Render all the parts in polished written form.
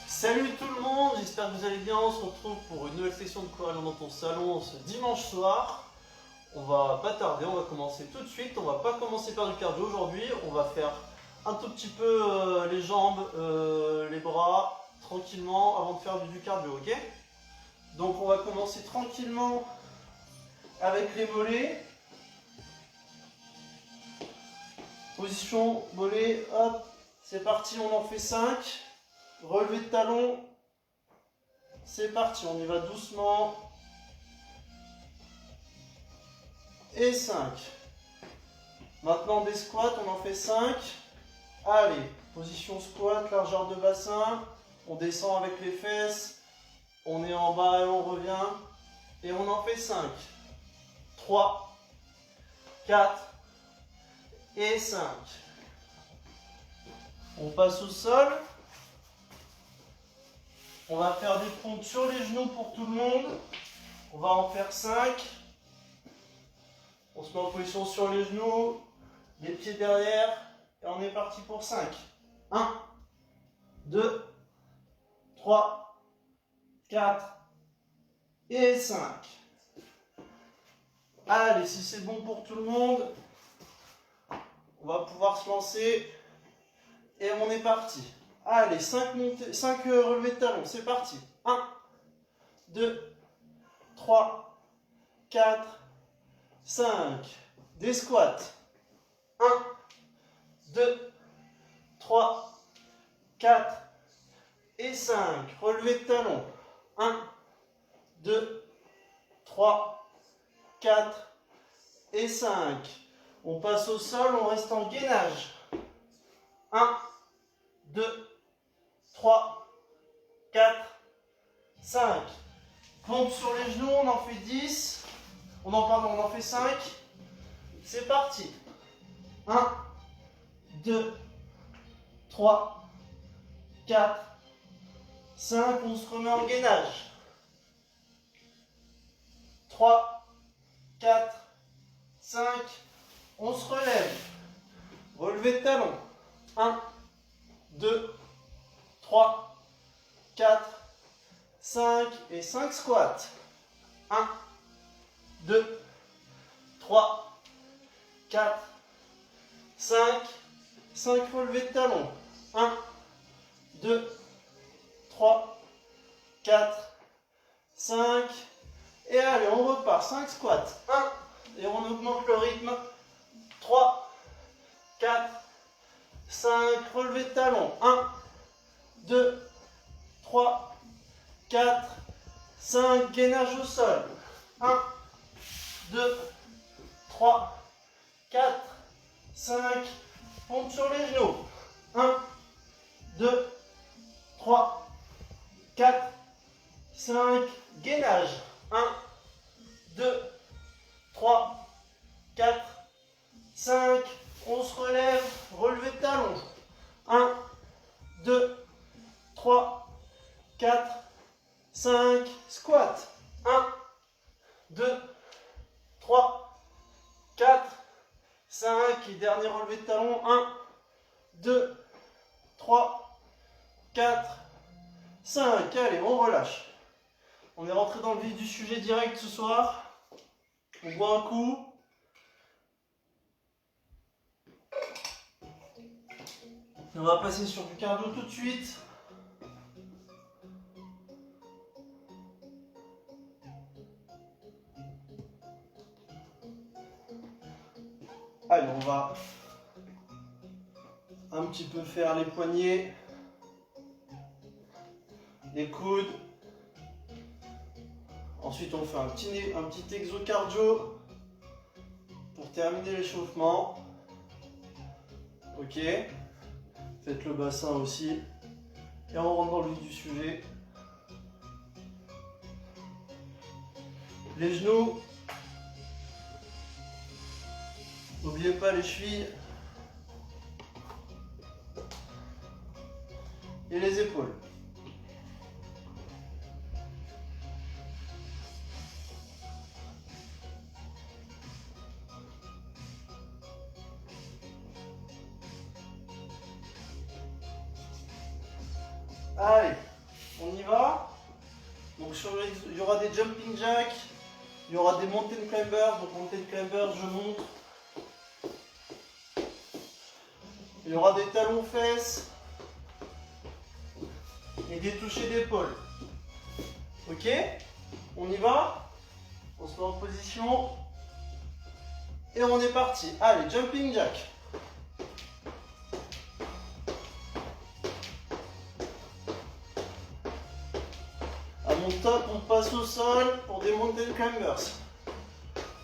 Salut tout le monde, j'espère que vous allez bien. On se retrouve pour une nouvelle session de cours dans ton salon ce dimanche soir. On va pas tarder, on va commencer tout de suite. On va pas commencer par du cardio aujourd'hui, on va faire un tout petit peu les jambes, les bras, tranquillement avant de faire du cardio, ok? Donc on va commencer tranquillement avec les mollets. Position mollet, hop, c'est parti, on en fait 5. Relevé de talon, c'est parti, on y va doucement. Et 5. Maintenant des squats, on en fait 5. Allez, position squat, largeur de bassin. On descend avec les fesses. On est en bas et on revient. Et on en fait 5. 3, 4 et 5. On passe au sol. On va faire des pompes sur les genoux pour tout le monde. On va en faire 5. On se met en position sur les genoux, les pieds derrière, et on est parti pour 5. 1, 2, 3, 4 et 5. Allez, si c'est bon pour tout le monde, on va pouvoir se lancer et on est parti. Allez, 5 relevés de talons, c'est parti. 1, 2, 3, 4, 5. Des squats. 1, 2, 3, 4 et 5. Relevé de talon. 1, 2, 3, 4 et 5. On passe au sol, on reste en gainage. 1, 2, 3, 4, 5. Pompe sur les genoux, on en fait 10. On en fait 5. C'est parti. 1, 2, 3, 4, 5. On se remet en gainage. 3, 4, 5. On se relève. Relevé de talon. 1, 2, 3, 4, 5 et 5 squats. 1, 2, 3, 4, 5, 5 relevés de talon. 1, 2, 3, 4, 5. Et allez, on repart. 5 squats. 1, et on augmente le rythme. 3, 4, 5, relevés de talon. 1, 2, 3, 4, 5, gainage au sol. 1, 2, 3, 4, 5, pompe sur les genoux. 1, 2, 3, 4, 5, gainage. 1, 2, 3, 4, 5, on se relève, relevé de talon. 1, 2, 3, 4, 5, squat. 1, 2, 3, 4, 5, et dernier relevé de talon. 1, 2, 3, 4, 5. Allez, on relâche. On est rentré dans le vif du sujet direct ce soir. On boit un coup. On va passer sur du cardio tout de suite. Allez, on va un petit peu faire les poignets, les coudes. Ensuite, on fait un petit exo cardio pour terminer l'échauffement. Ok. Faites le bassin aussi. Et on rentre dans le vif du sujet. Les genoux. N'oubliez pas les chevilles. Et les épaules. Allez, on y va. Donc il y aura des jumping jacks, il y aura des mountain climbers. Donc mountain climbers, je montre. Il y aura des talons fesses et des touchés d'épaule. Ok, on y va. On se met en position et on est parti. Allez, jumping jack. À mon top, on passe au sol pour des mountain climbers.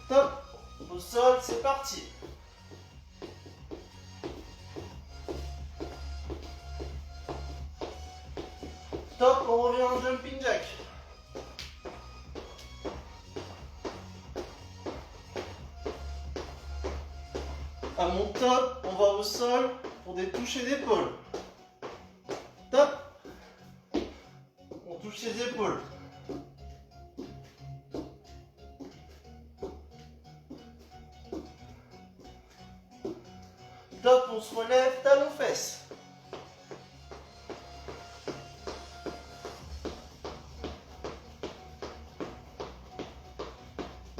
Top, au sol, c'est parti. Top, on revient en jumping jack. À mon top, on va au sol pour des touchés d'épaule. Top. On touche les épaules. Top, on se relève, talons fesses.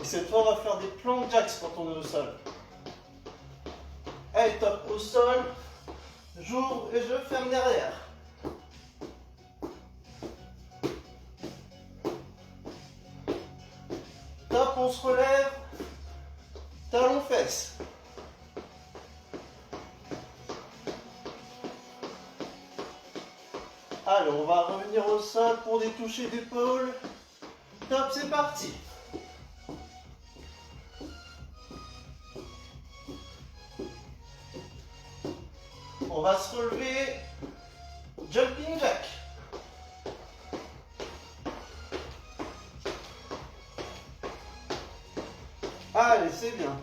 Et cette fois, on va faire des plank jacks quand on est au sol. Allez, top, au sol. J'ouvre et je ferme derrière. se relève, talons fesses. Allez, on va revenir au sol pour des touchés d'épaule. Top, c'est parti. On va se relever. Jumping jack. Allez, c'est bien.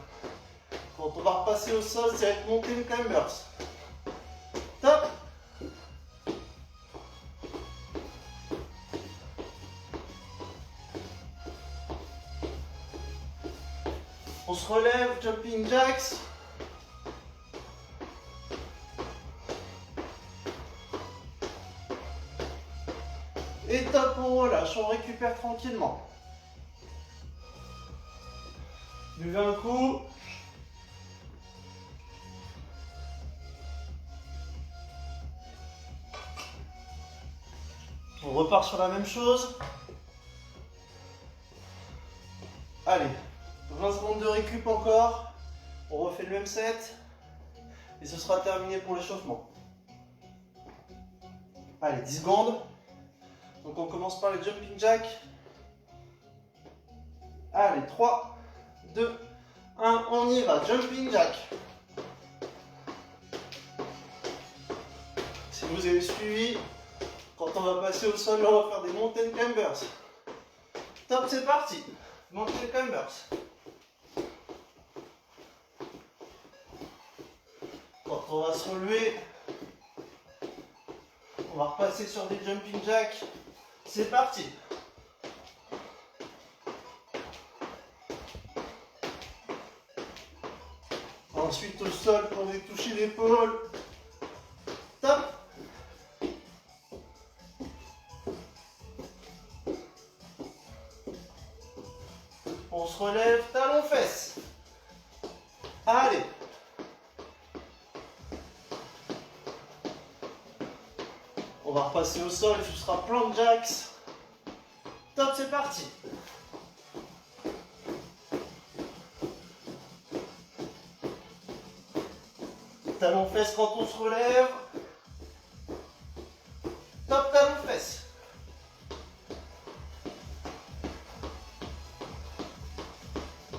Quand on va repasser au sol, c'est avec mountain climbers. Top. On se relève, jumping jacks. Et top, on relâche, on récupère tranquillement. Buvez un coup. On repart sur la même chose. Allez, 20 secondes de récup encore. On refait le même set. Et ce sera terminé pour l'échauffement. Allez, 10 secondes. Donc on commence par les jumping jacks. Allez, 3, 2, 1, on y va. Jumping jack. Si vous avez suivi, quand on va passer au sol, on va faire des mountain climbers. Top, c'est parti. Mountain climbers. Quand on va se relever, on va repasser sur des jumping jacks. C'est parti. Ensuite au sol pour les toucher l'épaule. Top. On se relève, talons fesses. Allez. On va repasser au sol, ce sera plank jacks. Top, c'est parti. Talons fesses quand on se relève. Top, talons fesses.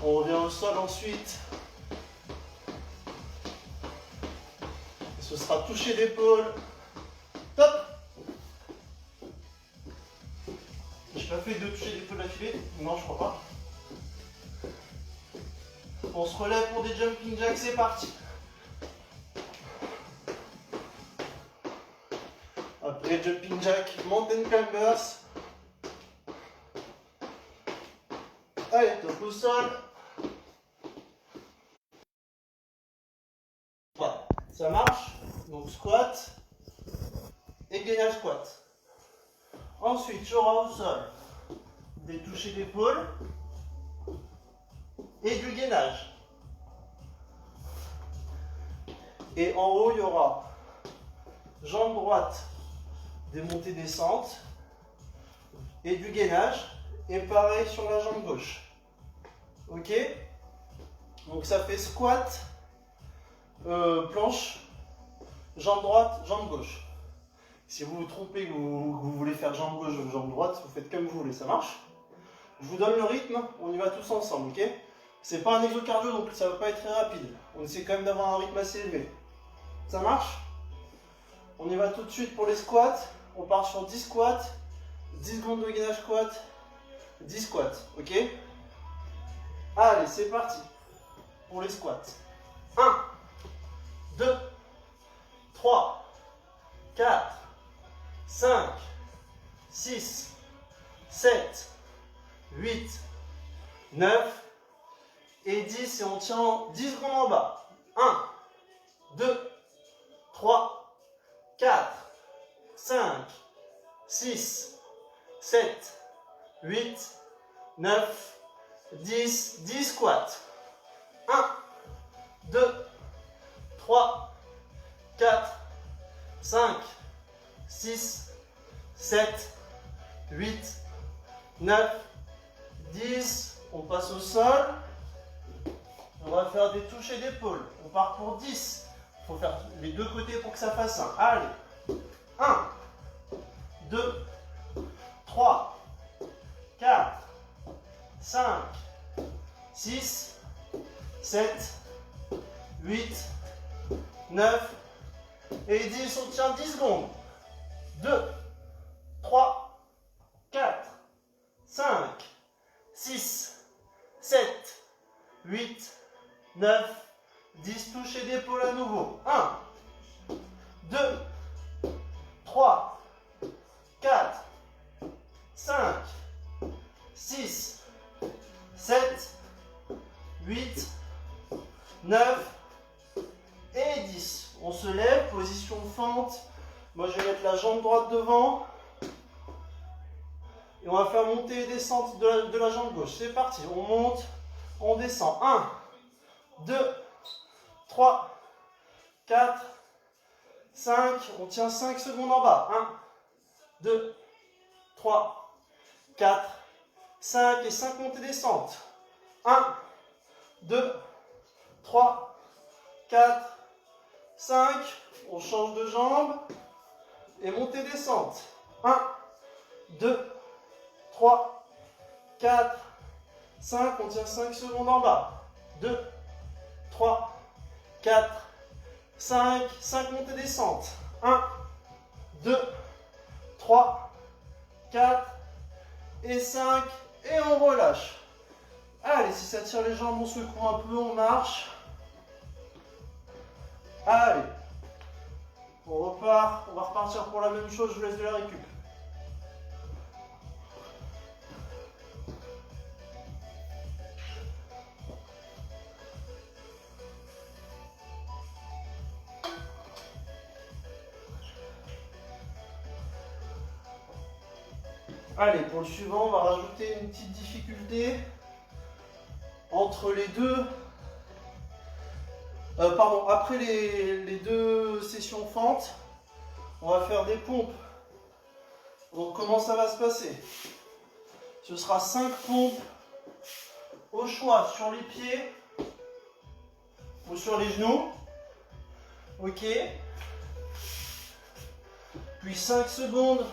On revient au sol ensuite. Et ce sera toucher d'épaule. Top. J'ai pas fait 2 touchés d'épaule d'affilée? Non, je crois pas. On se relève pour des jumping jacks, c'est parti. Après jumping jack, mountain climbers. Allez, top au sol. Voilà, ça marche. Donc squat et gainage squat. Ensuite, tu auras au sol des touchés d'épaule et du gainage. Et en haut, il y aura jambe droite, des montées descentes et du gainage. Et pareil sur la jambe gauche. Ok? Donc ça fait squat, planche, jambe droite, jambe gauche. Si vous vous trompez, que vous voulez faire jambe gauche ou jambe droite, vous faites comme vous voulez, ça marche? Je vous donne le rythme, on y va tous ensemble, ok? C'est pas un exo cardio, donc ça va pas être très rapide. On essaie quand même d'avoir un rythme assez élevé. Ça marche? On y va tout de suite pour les squats. On part sur 10 squats, 10 secondes de gainage squat, 10 squats, ok? Allez, c'est parti pour les squats. 1, 2, 3, 4, 5, 6, 7, 8, 9 et 10 et on tient 10 secondes en bas. 1, 2, 3, 4, 5, 6, 7, 8, 9, 10, 10 squats. 1, 2, 3, 4, 5, 6, 7, 8, 9, 10, On passe au sol. On va faire des touchés d'épaule. On part pour 10. Il faut faire les deux côtés pour que ça fasse 1. Allez. 1, 2, 3, 4, 5, 6, 7, 8, 9 et 10. On tient 10 secondes. 2, 3, 4, 5, 6, 7, 8, 9, 10. Toucher d'épaule à nouveau. 1, 2, 3, 4, 5, 6, 7, 8, 9 et 10. On se lève, position fente. Moi, je vais mettre la jambe droite devant. Et on va faire monter et descente de la jambe gauche. C'est parti. On monte, on descend. 1, 2, 3, 4, 5. On tient 5 secondes en bas. 1, 2, 3, 4, 5 et 5 montées descentes. 1, 2, 3, 4, 5. On change de jambe. Et montée descente. 1, 2, 3, 4, 5. On tient 5 secondes en bas. 2, 3, 4, 5. 5 montées descentes. 1, 2, 3, 4 et 5. Et on relâche. Allez, si ça tire les jambes, on secoue un peu, on marche. Allez. On repart. On va repartir pour la même chose. Je vous laisse de la récup. Allez, pour le suivant, on va rajouter une petite difficulté entre les deux. Après les deux sessions fentes, on va faire des pompes. Donc, comment ça va se passer? Ce sera 5 pompes au choix sur les pieds ou sur les genoux. Ok. Puis 5 secondes.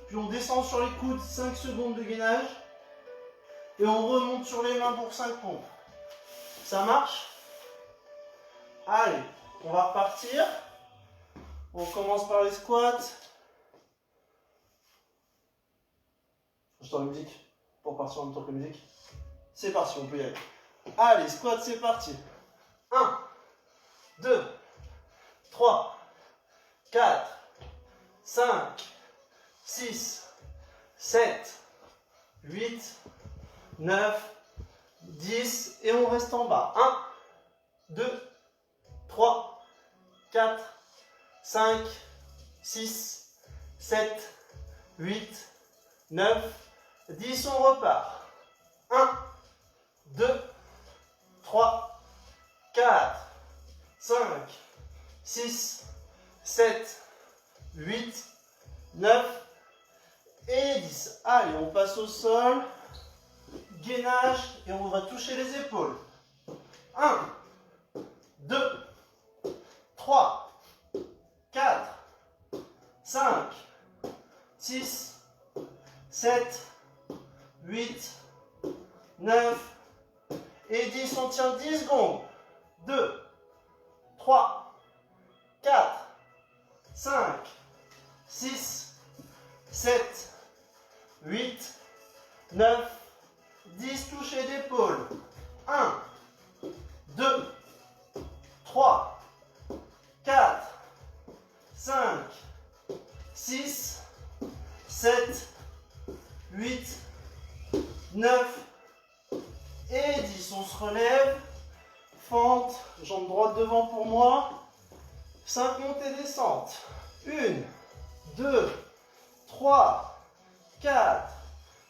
Puis on descend sur les coudes, 5 secondes de gainage. Et on remonte sur les mains pour 5 pompes. Ça marche? Allez, on va repartir. On commence par les squats. Je tends la musique pour partir en même temps que la musique. C'est parti, on peut y aller. Allez, squat, c'est parti. 1, 2, 3, 4, 5, 6, 7, 8, 9, 10 et on reste en bas. 1, 2, 3, 4, 5, 6, 7, 8, 9, 10. On repart. 1, 2, 3, 4, 5, 6, 7, 8, 9 et 10. Allez, on passe au sol. Gainage et on va toucher les épaules. 1, 2, 3, 4, 5, 6, 7, 8, 9 et 10. On tient 10 secondes. 2, 3, 4, 5, 6, 7, 8, 9, 10. Toucher d'épaule. 1, 2, 3, 4, 5, 6, 7, 8, 9 et 10. On se relève. Fente, jambe droite devant pour moi. 5 montées descentes. 1, 2, 3, 4,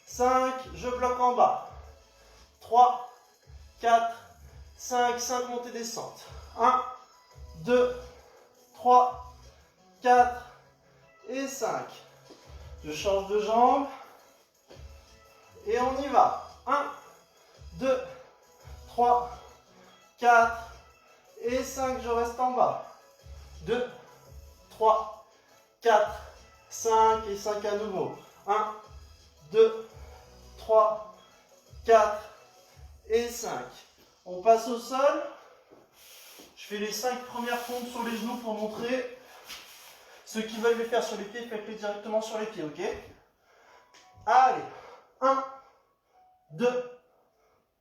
5. Je bloque en bas. 3, 4, 5. 5 montées descentes. 1, 2, 3, 4 et 5. Je change de jambe. Et on y va. 1, 2, 3, 4 et 5. Je reste en bas. 2, 3, 4, 5 et 5 à nouveau. 1, 2, 3, 4 et 5. On passe au sol. Je fais les 5 premières pompes sur les genoux pour montrer. Ceux qui veulent les faire sur les pieds, faites-les directement sur les pieds, ok? Allez, 1, 2,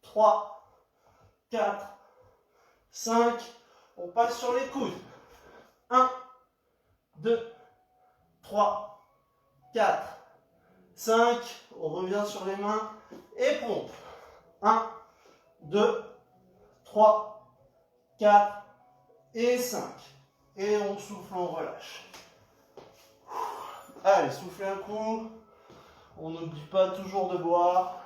3, 4, 5. On passe sur les coudes. 1, 2, 3, 4, 5. On revient sur les mains et pompe. 1, 2, 3, 4 et 5. Et on souffle, on relâche. Allez, soufflez un coup. On n'oublie pas toujours de boire.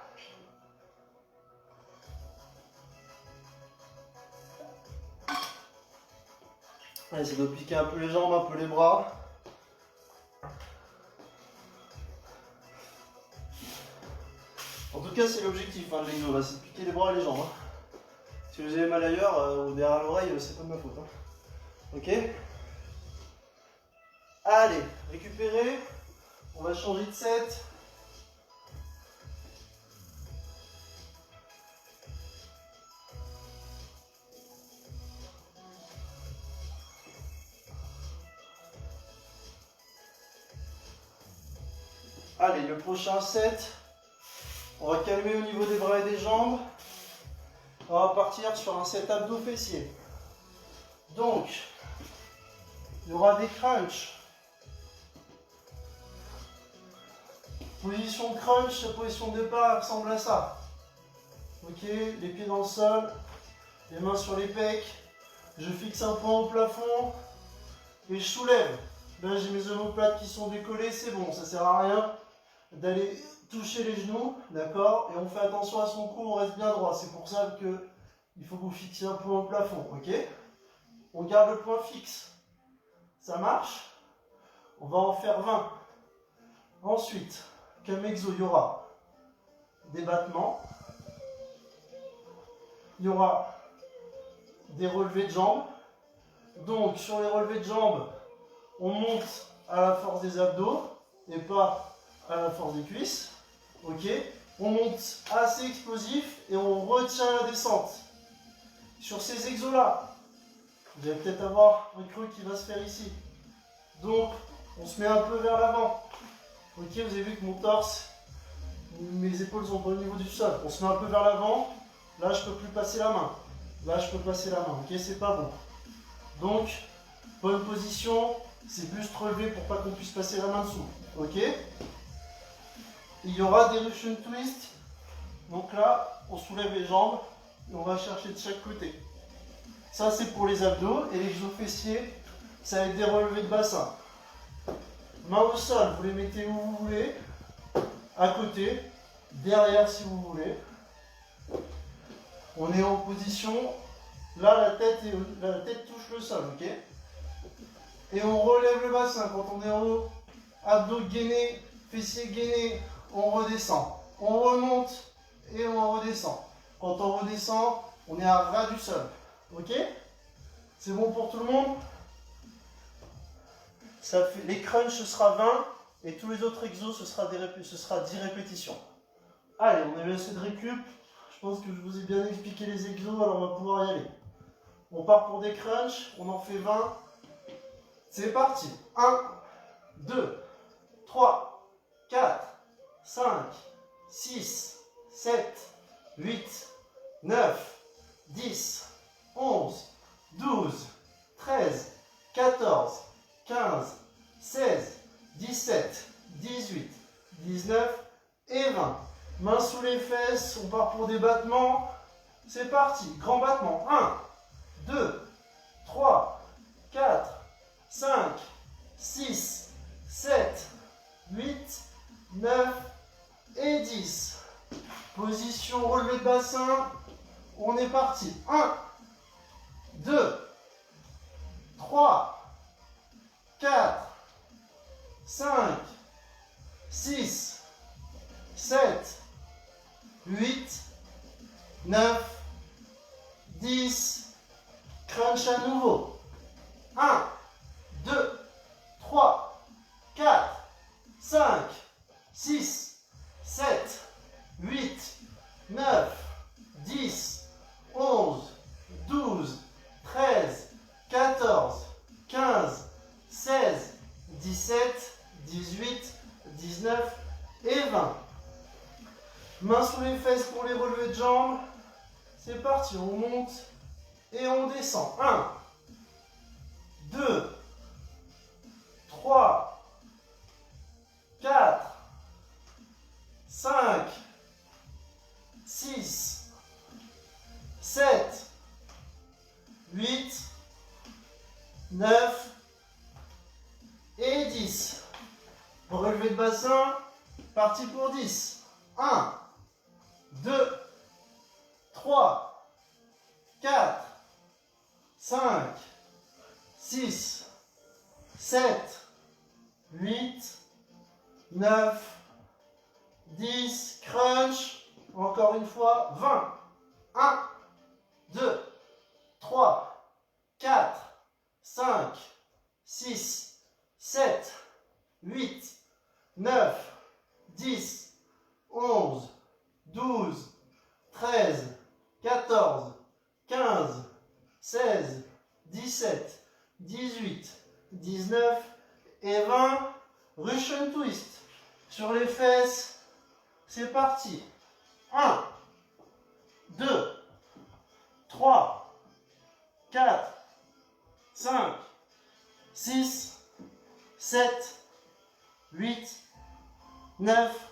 Allez, ça doit piquer un peu les jambes, un peu les bras. En tout cas, c'est l'objectif, hein, l'exo, là, c'est de piquer les bras et les jambes. Hein. Si vous avez mal ailleurs ou derrière l'oreille, c'est pas de ma faute. Hein. Ok? Allez, récupérez. On va changer de set. Allez, le prochain set, on va calmer au niveau des bras et des jambes. On va partir sur un set abdos fessiers. Donc, il y aura des crunchs. Position de crunch, position de départ ressemble à ça. Ok, les pieds dans le sol, les mains sur les pecs. Je fixe un point au plafond et je soulève. Là, j'ai mes omoplates qui sont décollées, c'est bon, ça sert à rien d'aller toucher les genoux, d'accord? Et on fait attention à son cou, on reste bien droit. C'est pour ça que il faut que vous fixiez un point au plafond, ok? On garde le point fixe. Ça marche? On va en faire 20. Ensuite, comme exo, il y aura des battements. Il y aura des relevés de jambes. Donc, sur les relevés de jambes, on monte à la force des abdos et pas à la force des cuisses. Ok? On monte assez explosif et on retient la descente. Sur ces exos-là, vous allez peut-être avoir un creux qui va se faire ici. Donc, on se met un peu vers l'avant. Ok, vous avez vu que mon torse, mes épaules sont pas au niveau du sol. On se met un peu vers l'avant. Là, je peux plus passer la main. Là, je peux passer la main. Ok, c'est pas bon. Donc, bonne position. C'est juste relevé pour pas qu'on puisse passer la main dessous. Ok? Il y aura des Russian twists. Donc là, on soulève les jambes et on va chercher de chaque côté. Ça, c'est pour les abdos. Et les exos fessiers, ça va être des relevés de bassin. Mains au sol, vous les mettez où vous voulez. À côté, derrière si vous voulez. On est en position. Là, la tête touche le sol, ok? Et on relève le bassin quand on est en haut. Abdos gainés, fessiers gainés, on redescend. On remonte et on redescend. Quand on redescend, on est à ras du sol. Ok? C'est bon pour tout le monde? Ça fait, les crunchs, ce sera 20 et tous les autres exos, ce sera 10 répétitions. Allez, on avait assez de récup. Je pense que je vous ai bien expliqué les exos, alors on va pouvoir y aller. On part pour des crunchs, on en fait 20. C'est parti. 1, 2, 3, 4, 5, 6, 7, 8, 9, 10, 11, 12, 13, 14, 15, 16, 17, 18, 19 et 20. Mains sous les fesses, on part pour des battements. C'est parti. Grand battement. 1, 2, 3, 4, 5, 6, 7, 8, 9 et 10. Position relevé de bassin. On est parti. 1, 2, 3, 4, 5, 6, 7, 8, 9, 10, crunch à nouveau. 1, 2, 3, 4, 5, 6, 7, 8, 9, 10, 11, 12, 13, 14, 15, 16, 17, 18, 19 et 20. Mains sous les fesses pour les relevés de jambes. C'est parti, on monte et on descend. 1, 2, 3, 4, 5, 6, 7, 8, 9 et 10. Relevé de bassin, parti pour 10. 1, 2, 3, 4, 5, 6, 7, 8, 9, 10, crunch, encore une fois, 20. 1, 2, 3, 4, 5, 6, 7, 8, 9, 10, 11, 12, 13, 14, 15, 16, 17, 18, 19 et 20. Russian twist. Sur les fesses, c'est parti. 1, 2, 3, 4, 5, 6, 7, 8, 9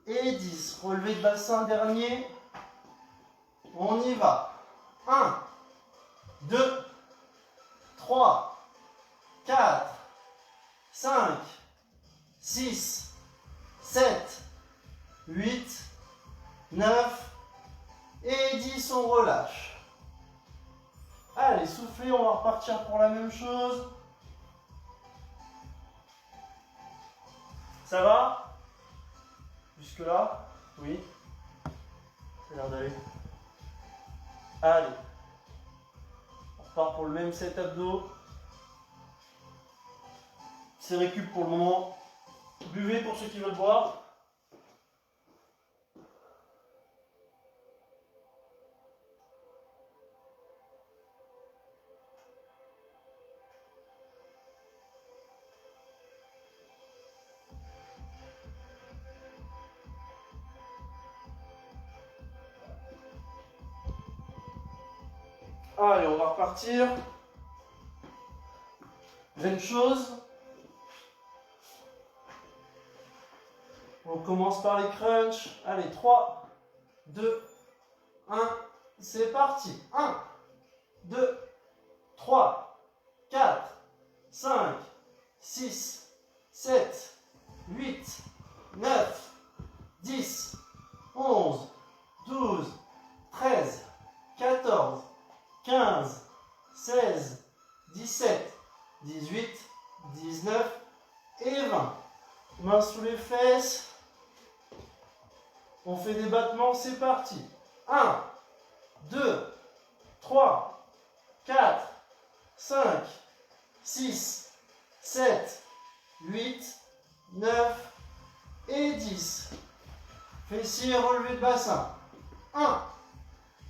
et 10. Relevé de bassin dernier. On y va. 1, 2, 3, 4, 5, 6, 7, 8, 9 et 10. On relâche. Allez, soufflez, on va repartir pour la même chose. Ça va? Jusque là? Oui. Ça a l'air d'aller. Allez. On repart pour le même set abdos. C'est récup pour le moment. Buvez pour ceux qui veulent boire. Allez, on va repartir. Même chose. On commence par les crunchs. Allez, 3, 2, 1. C'est parti. 1, 2, 3, 4, 5, 6, 7, 8, 9, 10, 11, 12, 13, 14, 15, 16, 17, 18, 19 et 20. Mains sous les fesses. On fait des battements, c'est parti. 1, 2, 3, 4, 5, 6, 7, 8, 9 et 10. Fessiers relevés de bassin. 1,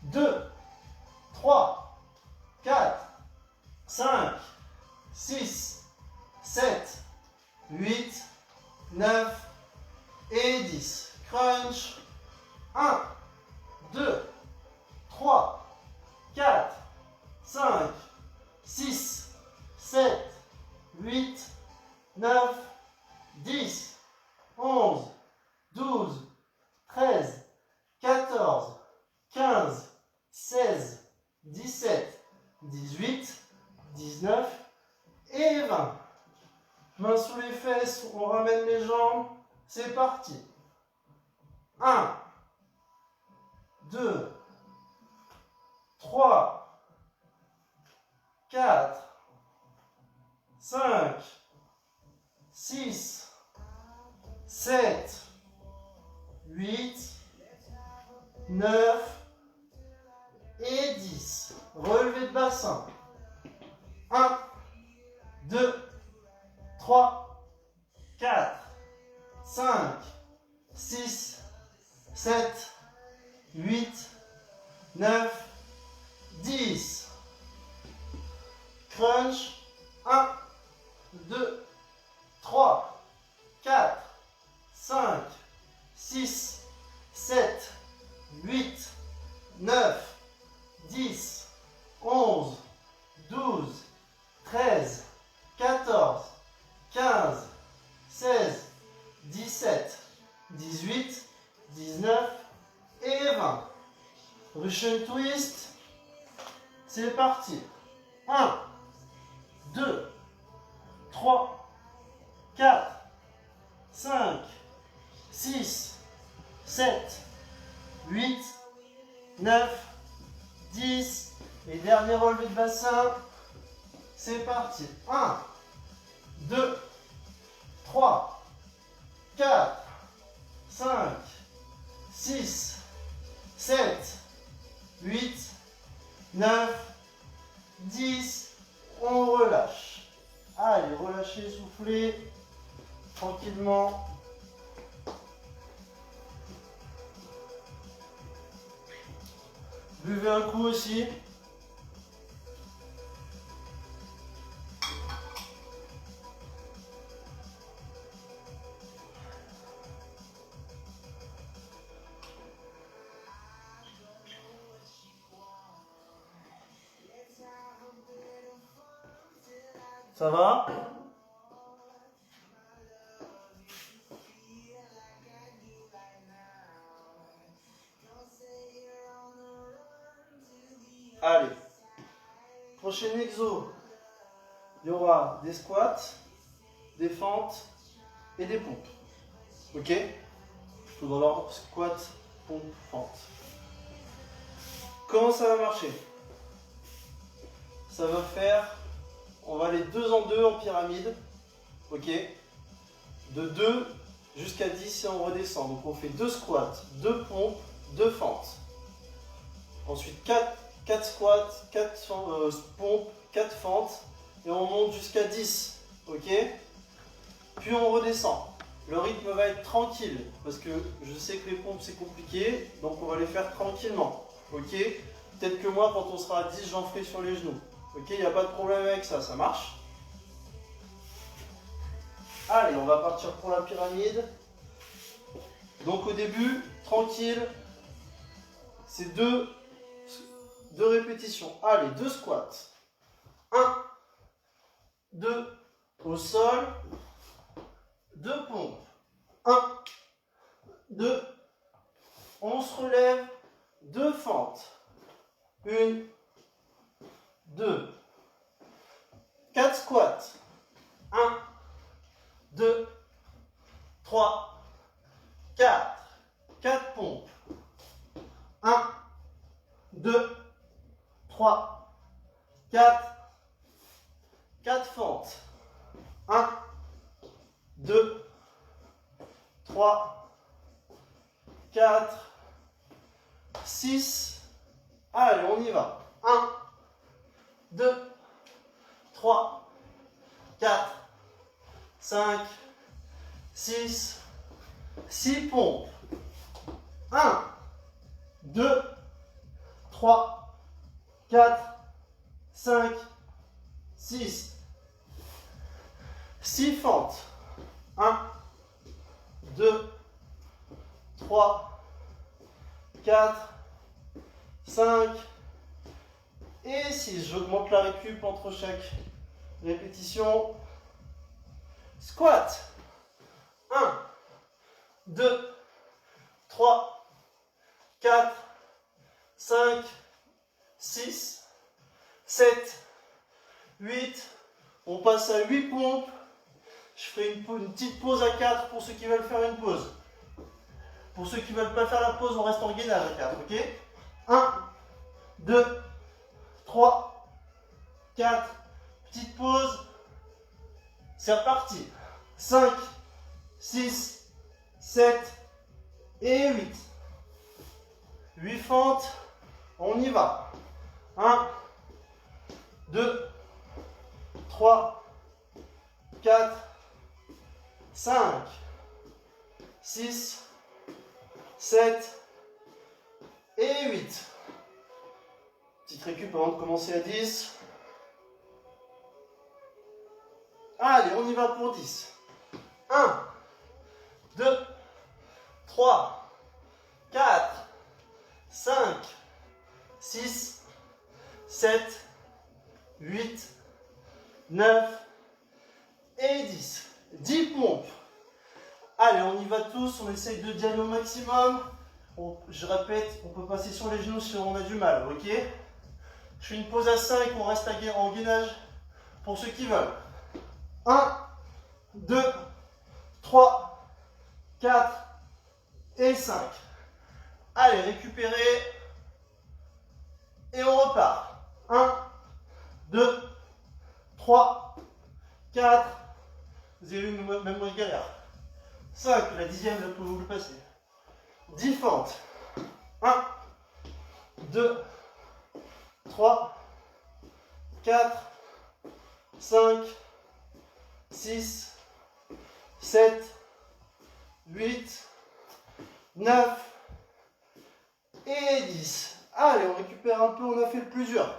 2, 3, 4, 5, 6, 7, 8, 9 et 10. Crunch. 1, 2, 3, 4, 5, 6, 7, 8, 9, 10, 11, 12, 13, 14, 15, 16, 17, 18, 19 et 20. Mains sous les fesses, on ramène les jambes. C'est parti. 1, 2, 3, 4, 5, 6, 7, 8, 9 et 10. Relevé de bassin. 1, 2, 3, 4, 5, 6, 7, 8, 9, 10. Crunch. 1, 2, 3, 4, 5, 6, 7, 8, 9, 10, 11, 12, 13, 14, 15, 16, 17, 18, 19 et 20. Russian twist. C'est parti. 1, 2, 3, 4, 5, 6, 7, 8, 9, 10. Et dernier relevé de bassin. C'est parti. 1, 2, 3, 4, 5, 6, 7, 8, 9, 10. On relâche. Allez, relâchez, soufflez tranquillement. Buvez un coup aussi. Ça va? Allez, prochain exo, il y aura des squats, des fentes et des pompes. Ok? Il faudra avoir squat, pompe, fente. Comment ça va marcher? Ça va faire, on va aller 2 en 2 en pyramide. Ok? De 2 jusqu'à 10 et on redescend. Donc on fait 2 squats, 2 pompes, 2 fentes. Ensuite 4 squats, 4 pompes, 4 fentes et on monte jusqu'à 10, ok? Puis on redescend. Le rythme va être tranquille parce que je sais que les pompes c'est compliqué, donc on va les faire tranquillement, ok? Peut-être que moi quand on sera à 10 j'en ferai sur les genoux, ok? Il n'y a pas de problème avec ça, ça marche? Allez, on va partir pour la pyramide. Donc au début, tranquille, c'est 2 répétitions. Allez, 2 squats. 1, 2, au sol. 2 pompes. 1, 2, on se relève. 2 fentes. 1, 2, 4 squats. 1, 2, 3, 4. 4 pompes. 1, 2, 3, 4, 4 fentes. 1, 2, 3, 4, 6. Allez, on y va. 1, 2, 3, 4, 5, 6, 6 pompes. 1, 2, 3, 4, 5, 6. 6 fentes. 1, 2, 3, 4, 5 et 6. J'augmente la récup entre chaque répétition. Squat. 1, 2, 3, 4, 5, 6, 7, 8. On passe à 8 pompes. Je ferai une petite pause à 4 pour ceux qui veulent faire une pause. Pour ceux qui ne veulent pas faire la pause, on reste en gainage à 4, ok? 1, 2, 3, 4. Petite pause. C'est reparti. 5, 6, 7 et 8. 8 fentes. On y va. 1, 2, 3, 4, 5, 6, 7 et 8. Petite récup avant de commencer à 10. Allez, on y va pour 10. 1, 2, 3, 4, 5, 6, 7, 8, 9 et 10. 10 pompes. Allez, on y va tous, on essaye de dialer au maximum. Je répète, on peut passer sur les genoux si on a du mal, ok? Je fais une pause à 5, on reste en gainage pour ceux qui veulent. 1, 2, 3, 4 et 5. Allez, récupérez. Et on repart. 1, 2, 3, 4. Vous avez vu, même moi je galère. 5, la 10e, là, pour vous le passer. 10 fentes. 1, 2, 3, 4, 5, 6, 7, 8, 9 et 10. Allez, on récupère un peu, on a fait le plus dur.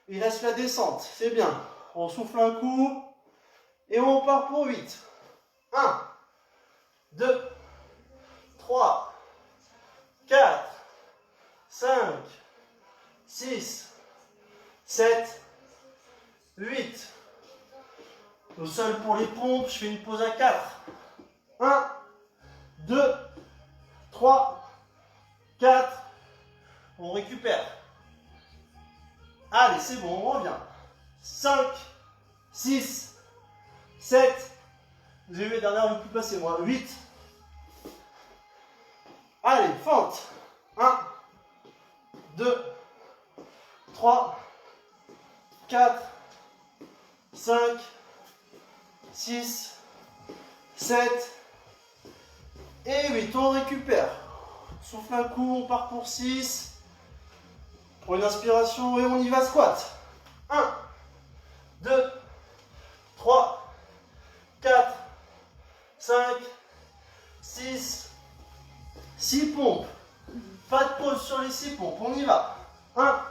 Il reste la descente, c'est bien. On souffle un coup et on part pour 8. 1, 2, 3, 4, 5, 6, 7, 8. Au sol pour les pompes, je fais une pause à 4. 1, 2, 3, 4. On récupère. Allez, c'est bon, on revient. 5, 6, 7. Vous avez vu, la dernière, je ne peux plus passer, moi. 8. Allez, fente. 1, 2, 3, 4, 5, 6, 7 et 8. On récupère. Souffle un coup, on part pour 6. Pour une inspiration et on y va, squat. 1, 2, 3, 4, 5, 6, 6 pompes. Pas de pause sur les 6 pompes, on y va. 1,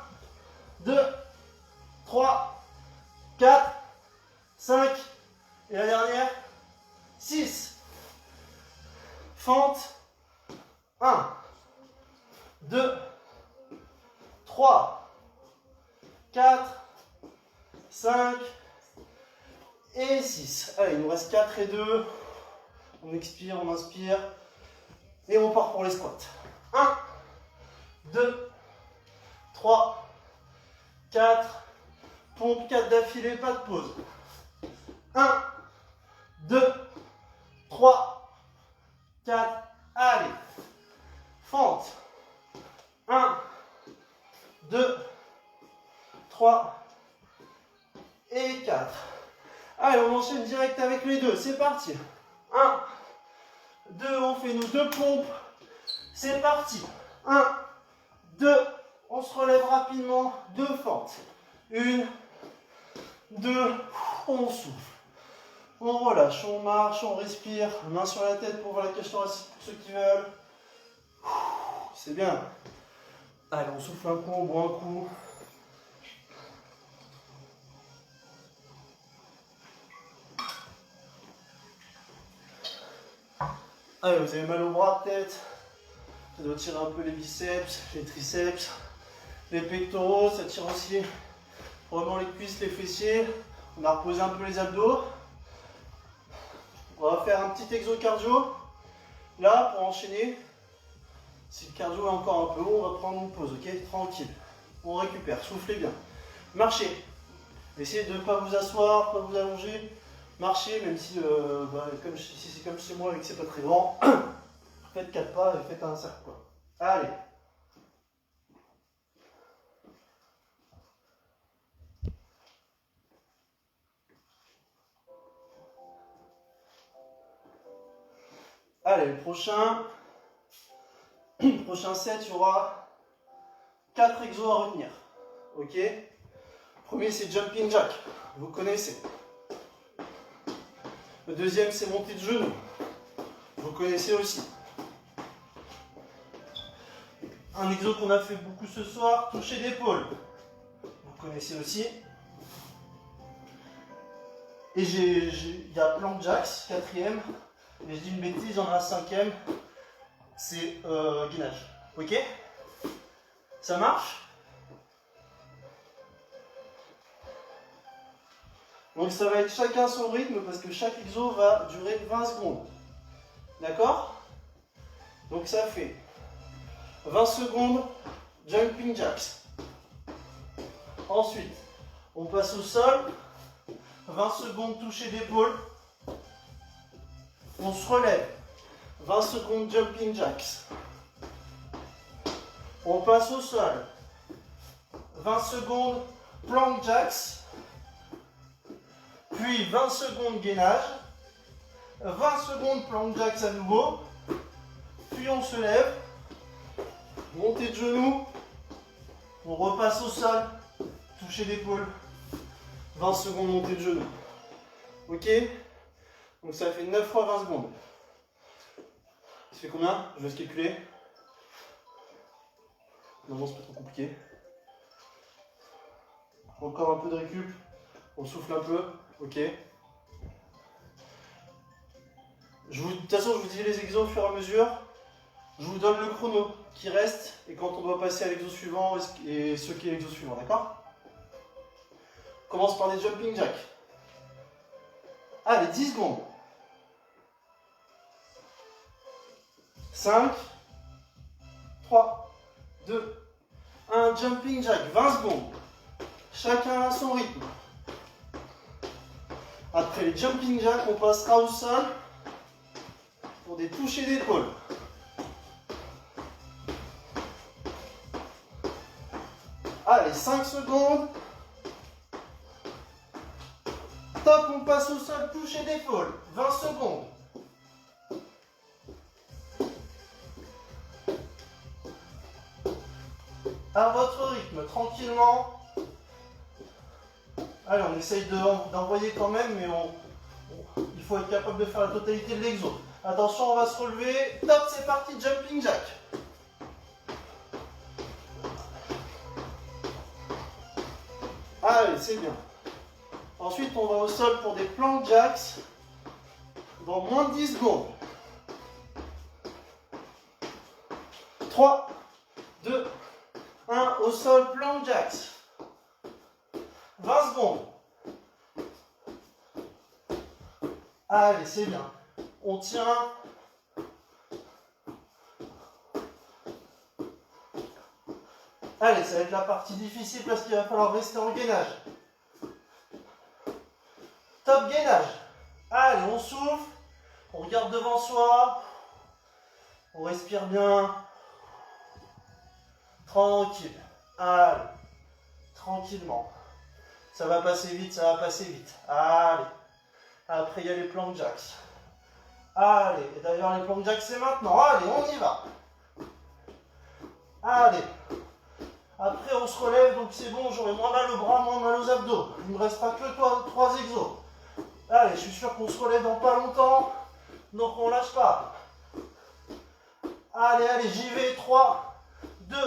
2, 3, 4, 5, et la dernière, 6. Fente. 1, 2, 3, 4, 5 et 6. Allez, il nous reste 4 et 2. On expire, on inspire. Et on part pour les squats. 1, 2, 3, 4. Pompe 4 d'affilée, pas de pause. 1, 2, 3, 4. Allez. Fente. 1, 2, 3 et 4. Allez, on enchaîne direct avec les deux. C'est parti. 1, 2, on fait nos 2 pompes. C'est parti. 1, 2, on se relève rapidement. 2 fentes. 1, 2, on souffle. On relâche, on marche, on respire. Main sur la tête pour voir la cage thoracique pour ceux qui veulent. C'est bien. Allez, on souffle un coup, on boit un coup. Allez, vous avez mal au bras peut-être. Ça doit tirer un peu les biceps, les triceps, les pectoraux. Ça tire aussi vraiment les cuisses, les fessiers. On va reposer un peu les abdos. On va faire un petit exo cardio. Là, pour enchaîner. Si le cardio est encore un peu haut, on va prendre une pause, ok? Tranquille. On récupère, soufflez bien. Marchez. Essayez de ne pas vous asseoir, pas vous allonger. Marchez, même si, si c'est comme chez moi et que c'est pas très grand. Faites 4 pas et faites un cercle, quoi. Allez. Allez, le prochain set, il y aura 4 exos à retenir. Ok. Premier, c'est jumping jack. Vous connaissez. Le deuxième, c'est montée de genou. Vous connaissez aussi. Un exo qu'on a fait beaucoup ce soir, toucher d'épaule. Vous connaissez aussi. Et il y a plank jacks, quatrième. Et je dis une bêtise, il y en a un cinquième. C'est gainage. Ok? Ça marche? Donc ça va être chacun son rythme parce que chaque exo va durer 20 secondes. D'accord? Donc ça fait 20 secondes jumping jacks. Ensuite, on passe au sol. 20 secondes toucher d'épaule. On se relève. 20 secondes jumping jacks. On passe au sol. 20 secondes plank jacks. Puis 20 secondes gainage. 20 secondes plank jacks à nouveau. Puis on se lève. Montée de genoux. On repasse au sol. Toucher d'épaule. 20 secondes montée de genoux. Ok? Donc ça fait 9 fois 20 secondes. Ça fait combien? Je vais se calculer. Non, c'est pas trop compliqué. Encore un peu de récup. On souffle un peu. Ok. De toute façon, je vous dis les exos au fur et à mesure. Je vous donne le chrono qui reste et quand on doit passer à l'exo suivant et ce qui est l'exo suivant, d'accord? On commence par des jumping jacks. Allez, 10 secondes. 5, 3, 2, 1, jumping jack, 20 secondes. Chacun à son rythme. Après les jumping jacks, on passera au sol pour des touchés d'épaule. Allez, 5 secondes. Top, on passe au sol, toucher d'épaule. 20 secondes. À votre rythme, tranquillement. Allez, on essaye d'envoyer quand même, mais il faut être capable de faire la totalité de l'exo. Attention, on va se relever. Top, c'est parti, jumping jack. Allez, c'est bien. Ensuite, on va au sol pour des plank jacks dans moins de 10 secondes. 3, 2, 1, au sol, plank jacks. 20 secondes. Allez, c'est bien. On tient. Allez, ça va être la partie difficile parce qu'il va falloir rester en gainage. Top gainage. Allez, on souffle. On regarde devant soi. On respire bien. Tranquille. Allez. Tranquillement. Ça va passer vite, ça va passer vite. Allez. Après, il y a les plank jacks. Allez. Et d'ailleurs, les plank jacks, c'est maintenant. Allez, on y va. Allez. Après, on se relève, donc c'est bon. J'aurai moins mal au bras, moins mal aux abdos. Il ne me restera que 3 exos. Allez, je suis sûr qu'on se relève dans pas longtemps. Donc, on lâche pas. Allez, allez, j'y vais. 3, 2,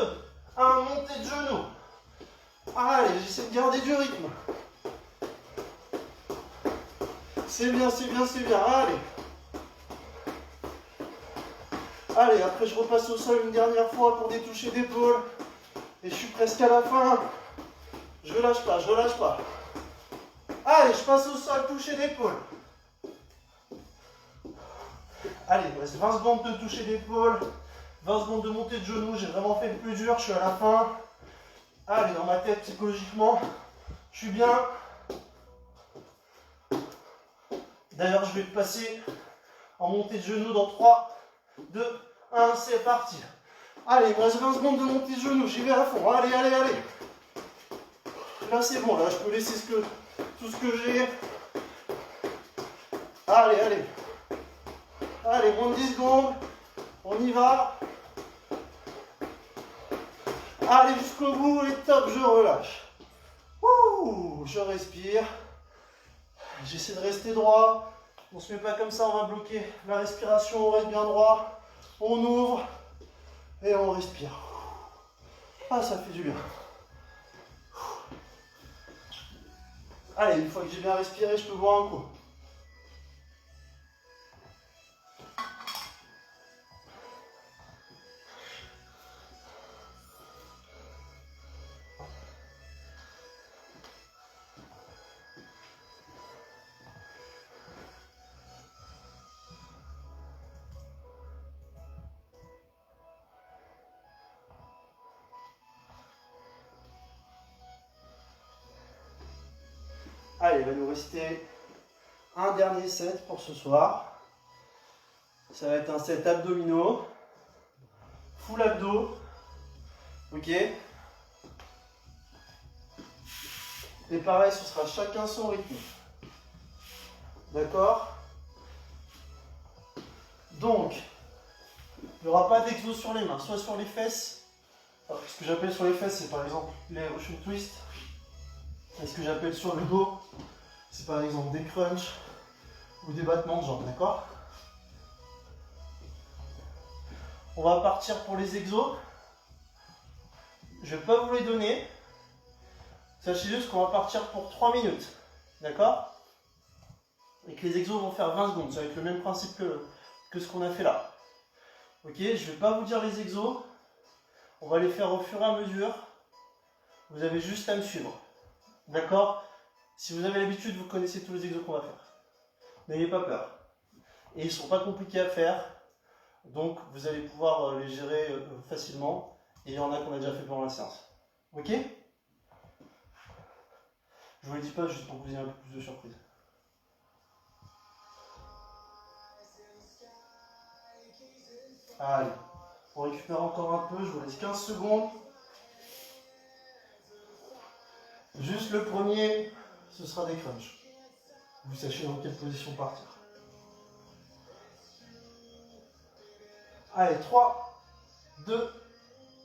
1, montée de genoux. Allez, j'essaie de garder du rythme. C'est bien, c'est bien, c'est bien. Allez. Allez, après je repasse au sol une dernière fois pour des touchés d'épaule. Et je suis presque à la fin. Je lâche pas, je lâche pas. Allez, je passe au sol, toucher d'épaule. Allez, il me reste 20 secondes de toucher d'épaule. 20 secondes de montée de genoux. J'ai vraiment fait le plus dur, je suis à la fin. Allez, dans ma tête, psychologiquement, je suis bien. D'ailleurs, je vais passer en montée de genoux dans 3, 2, 1, c'est parti. Allez, il me reste 20 secondes de montée de genoux, j'y vais à fond. Allez, allez, allez. Là, c'est bon, là, je peux laisser tout ce que j'ai. Allez, allez. Allez, moins de 10 secondes. On y va. Allez jusqu'au bout et top, je relâche. Ouh, je respire. J'essaie de rester droit. On ne se met pas comme ça, on va bloquer la respiration, on reste bien droit. On ouvre et on respire. Ah, ça fait du bien. Allez, une fois que j'ai bien respiré, je peux boire un coup. Allez, il va nous rester un dernier set pour ce soir. Ça va être un set abdominaux, full abdos, ok. Et pareil, ce sera chacun son rythme. D'accord? Donc, il n'y aura pas d'exo sur les mains, soit sur les fesses. Alors, ce que j'appelle sur les fesses, c'est par exemple les Russian Twist. Et ce que j'appelle sur le dos, c'est par exemple des crunchs ou des battements de jambes, d'accord? On va partir pour les exos. Je ne vais pas vous les donner. Sachez juste qu'on va partir pour 3 minutes, d'accord? Et que les exos vont faire 20 secondes. Ça va être le même principe que ce qu'on a fait là. Ok, je ne vais pas vous dire les exos. On va les faire au fur et à mesure. Vous avez juste à me suivre. D'accord? Si vous avez l'habitude, vous connaissez tous les exos qu'on va faire. N'ayez pas peur. Et ils ne sont pas compliqués à faire. Donc vous allez pouvoir les gérer facilement. Et il y en a qu'on a déjà fait pendant la séance. Ok? Je ne vous le dis pas juste pour que vous ayez un peu plus de surprise. Allez, on récupère encore un peu, je vous laisse 15 secondes. Juste le premier, ce sera des crunchs. Vous sachez dans quelle position partir. Allez, 3, 2,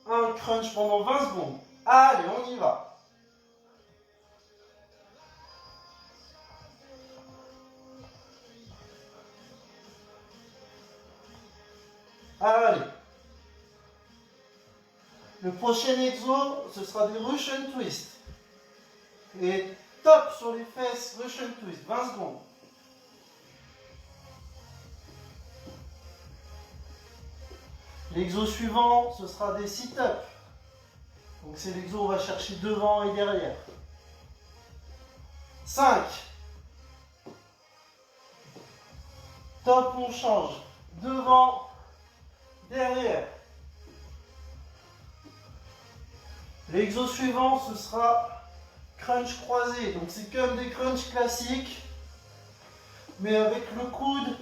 1, crunch pendant 20 secondes. Allez, on y va. Allez. Le prochain exo, ce sera des Russian Twist. Et top sur les fesses, Russian Twist, 20 secondes. L'exo suivant, ce sera des sit-ups. Donc c'est l'exo où on va chercher devant et derrière. 5. Top, on change. Devant, derrière. L'exo suivant, ce sera crunch croisé. Donc c'est comme des crunchs classiques. Mais avec le coude,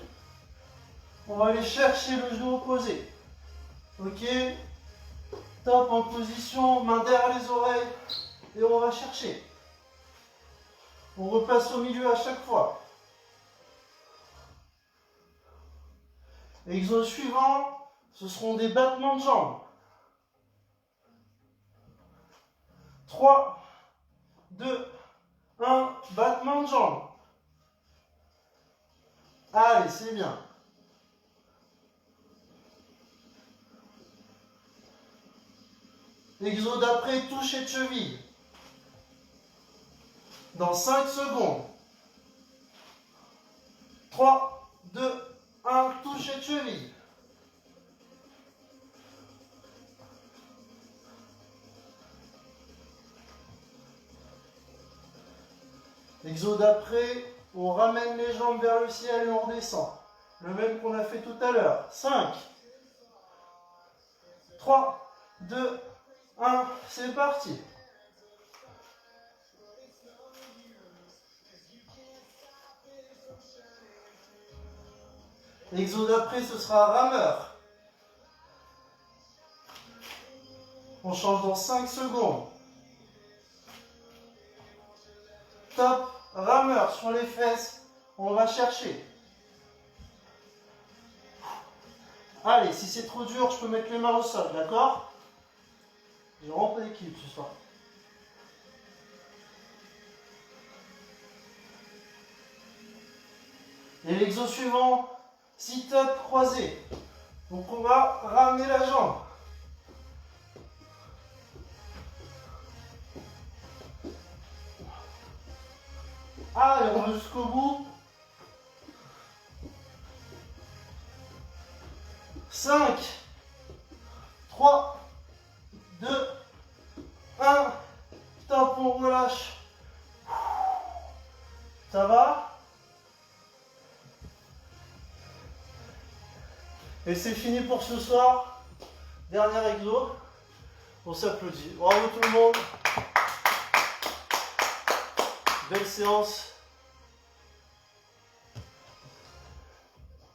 on va aller chercher le genou opposé. Ok? Top en position, main derrière les oreilles. Et on va chercher. On repasse au milieu à chaque fois. Exo suivant, ce seront des battements de jambes. 3, 2, 1, battement de jambes. Allez, c'est bien. Exo d'après, toucher de cheville. Dans 5 secondes. 3, 2, 1, toucher de cheville. Exo d'après, on ramène les jambes vers le ciel et on redescend. Le même qu'on a fait tout à l'heure. 5, 3, 2, 1, c'est parti. L'exo d'après, ce sera rameur. On change dans 5 secondes. Top, rameur sur les fesses. On va chercher. Allez, si c'est trop dur, je peux mettre les mains au sol, d'accord? J'ai vraiment pas d'équilibre ce soir. Et l'exo suivant, sit-up croisé. Donc on va ramener la jambe. Allez, on va jusqu'au bout. 5, 3, 2, 1. Top, on relâche. Ça va? Et c'est fini pour ce soir. Dernier exo. On s'applaudit. Bravo tout le monde. Belle séance.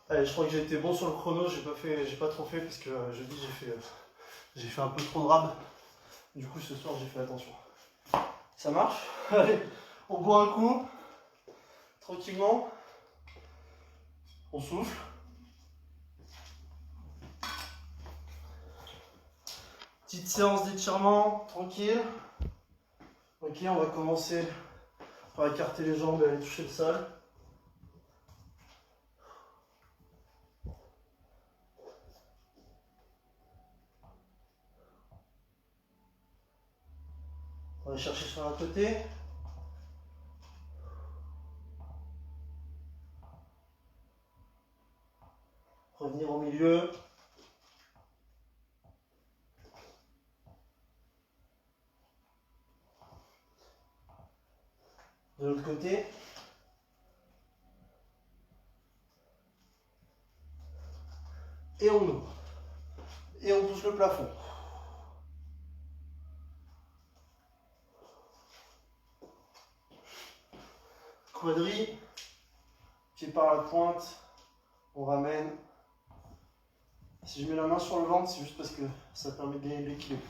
Allez, je crois que j'ai été bon sur le chrono. J'ai pas trop fait parce que jeudi j'ai fait un peu trop de rab. Du coup ce soir j'ai fait attention. Ça marche? Allez, on boit un coup. Tranquillement. On souffle. Petite séance d'étirement, tranquille. Ok, on va commencer par écarter les jambes et aller toucher le sol. On va chercher sur un côté. Revenir au milieu. De l'autre côté. Et on ouvre. Et on touche le plafond. Quadri. Pied par la pointe. On ramène. Si je mets la main sur le ventre, c'est juste parce que ça permet de gagner de l'équilibre.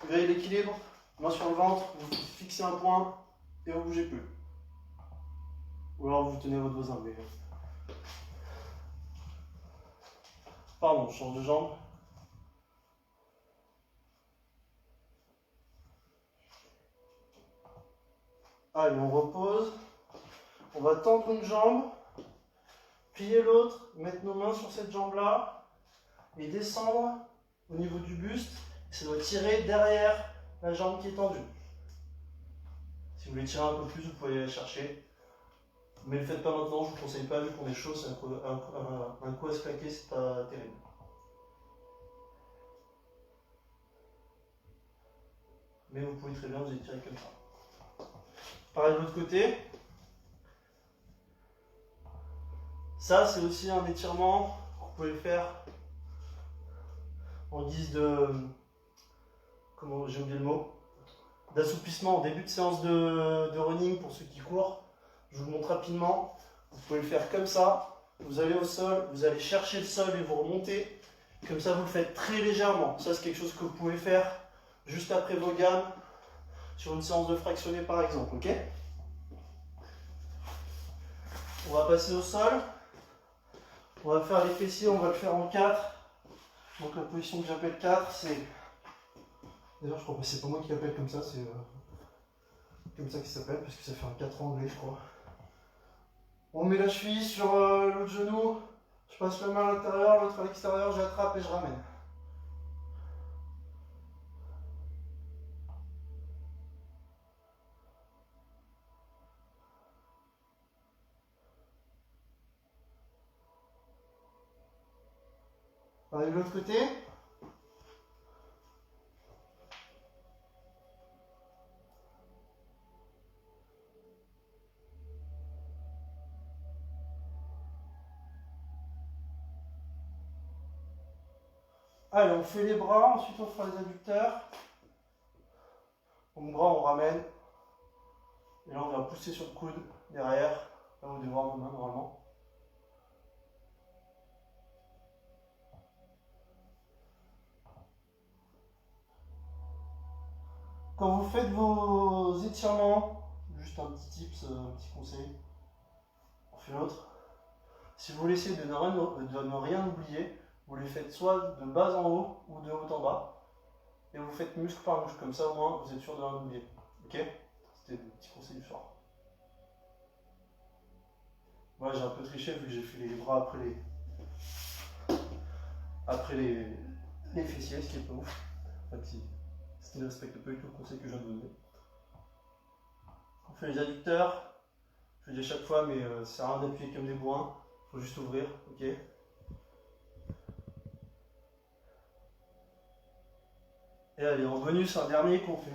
Vous gagnez l'équilibre, main sur le ventre, vous fixez un point et vous ne bougez plus. Ou alors vous tenez votre voisin. Mais... Pardon, je change de jambe. Allez, on repose. On va tendre une jambe, plier l'autre, mettre nos mains sur cette jambe-là et descendre au niveau du buste. Ça doit tirer derrière la jambe qui est tendue. Si vous voulez tirer un peu plus, vous pouvez aller la chercher. Mais ne le faites pas maintenant, je ne vous conseille pas, vu qu'on est chaud, un coup à se claquer, c'est pas terrible. Mais vous pouvez très bien vous étirer comme ça. Pareil de l'autre côté. Ça, c'est aussi un étirement que vous pouvez faire en guise de... Comment j'ai oublié le mot? D'assouplissement en début de séance de running pour ceux qui courent. Je vous le montre rapidement. Vous pouvez le faire comme ça. Vous allez au sol, vous allez chercher le sol et vous remontez. Comme ça, vous le faites très légèrement. Ça, c'est quelque chose que vous pouvez faire juste après vos gammes sur une séance de fractionné par exemple. Ok? On va passer au sol. On va faire les fessiers, on va le faire en 4. Donc la position que j'appelle 4, c'est... D'ailleurs, je crois que c'est pas moi qui l'appelle comme ça, c'est comme ça qu'il s'appelle, parce que ça fait un 4 anglais, je crois. On met la cheville sur l'autre genou, je passe la main à l'intérieur, l'autre à l'extérieur, j'attrape et je ramène. Allez, de l'autre côté. Allez, on fait les bras, ensuite on fera les adducteurs. Donc bras, on ramène. Et là, on va pousser sur le coude derrière, là où vous devez voir vos mains normalement. Quand vous faites vos étirements, juste un petit tips, un petit conseil, on fait l'autre. Si vous voulez essayer de ne rien oublier, vous les faites soit de bas en haut ou de haut en bas. et vous faites muscle par muscle, comme ça au moins vous êtes sûr de rien oublier. Ok? C'était le petit conseil du soir. Moi j'ai un peu triché vu que j'ai fait les bras après les fessiers, ce qui est pas ouf. Enfin, ce qui ne respecte pas du tout le conseil que je viens de donner. On fait les adducteurs. Je le dis à chaque fois, mais ça sert à rien d'appuyer comme des bourrins. Il faut juste ouvrir, ok? Et allez, en bonus, un dernier qu'on fait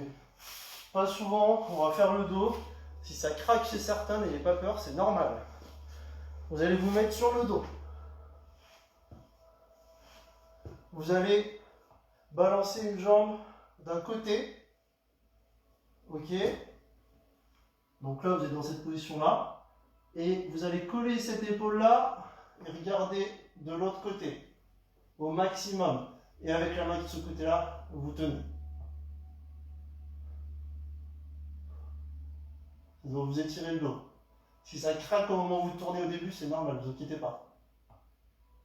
pas souvent, on va faire le dos. Si ça craque chez certains, n'ayez pas peur, c'est normal. Vous allez vous mettre sur le dos. Vous allez balancer une jambe d'un côté, ok? Donc là, vous êtes dans cette position-là. Et vous allez coller cette épaule-là et regarder de l'autre côté, au maximum. Et avec la main de ce côté-là, vous tenez. Donc vous étirez le dos. Si ça craque au moment où vous tournez au début, c'est normal, ne vous inquiétez pas.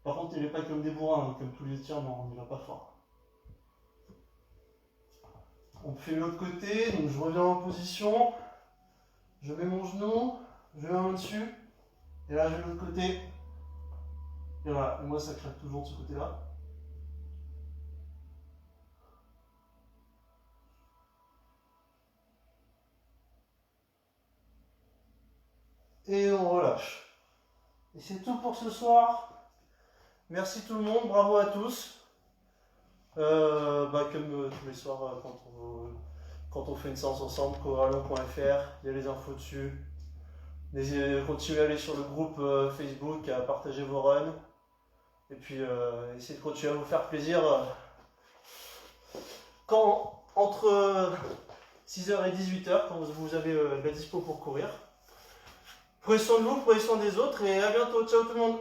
Par contre, il n'est pas comme des bourrins, hein, comme tous les étirements, on n'y va pas fort. On fait l'autre côté, donc je reviens en position, je mets mon genou, je mets ma main dessus, et là je vais de l'autre côté. Et voilà, et moi ça craque toujours de ce côté-là. Et on relâche. Et c'est tout pour ce soir. Merci tout le monde, bravo à tous. Comme tous les soirs, quand on fait une séance ensemble, corallon.fr, il y a les infos dessus. Continuez à aller sur le groupe Facebook, à partager vos runs. Et puis essayez de continuer à vous faire plaisir. Quand entre 6h et 18h, quand vous avez de la dispo pour courir. Prenez soin de vous, prenez soin des autres et à bientôt. Ciao tout le monde.